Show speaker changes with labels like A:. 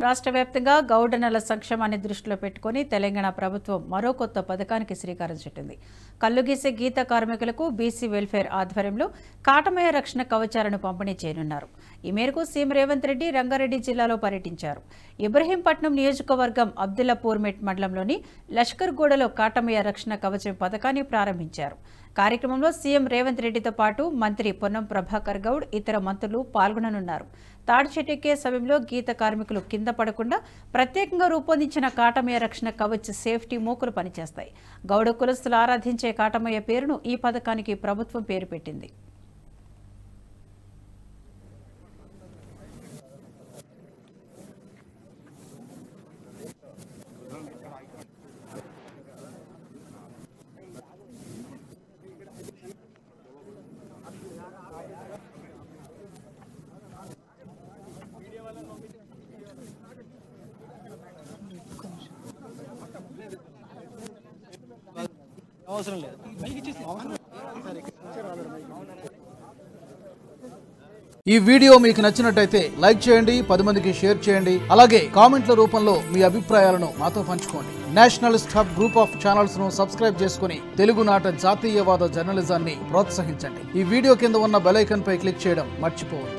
A: రాష్ట్ర వ్యాప్తంగా గౌడనల సంక్షేమాన్ని దృష్టిలో పెట్టుకుని తెలంగాణ ప్రభుత్వం మరో కొత్త పథకానికి శ్రీకారం చుట్టింది. కల్లుగీసే గీత కార్మికులకు బీసీ వెల్ఫేర్ ఆధ్వర్యంలో కాటమయ్య రక్షణ కవచాలను పంపిణీ చేయనున్నారు. ఈ మేరకు సీఎం రేవంత్ రెడ్డి రంగారెడ్డి జిల్లాలో పర్యటించారు. ఇబ్రహీంపట్నం నియోజకవర్గం అబ్దుల్లాపూర్మెట్ మండలంలోని లష్కర్గూడలో కాటమయ్య రక్షణ కవచం పథకాన్ని ప్రారంభించారు. కార్యక్రమంలో సీఎం రేవంత్ రెడ్డితో పాటు మంత్రి పొన్నం ప్రభాకర్ గౌడ్, ఇతర మంత్రులు పాల్గొననున్నారు. తాడు చెట్టెక్కే సమయంలో గీత కార్మికులు కింద పడకుండా ప్రత్యేకంగా రూపొందించిన కాటమయ్య రక్షణ కవచ్ సేఫ్టీ మూకులు పనిచేస్తాయి. గౌడ కులస్తులు ఆరాధించే కాటమయ్య పేరును ఈ పథకానికి ప్రభుత్వం పేరు పెట్టింది.
B: ఈ వీడియో మీకు నచ్చినట్టయితే లైక్ చేయండి, 10 మందికి షేర్ చేయండి. అలాగే కామెంట్ల రూపంలో మీ అభిప్రాయాలను మాతో పంచుకోండి. Nationalist hub group of channels ను సబ్స్క్రైబ్ చేసుకుని తెలుగునాట జాతీయవాద జర్నలిజాన్ని ప్రోత్సహించండి. ఈ వీడియో కింద ఉన్న బెల్ ఐకాన్ పై క్లిక్ చేయడం మర్చిపోవద్దు.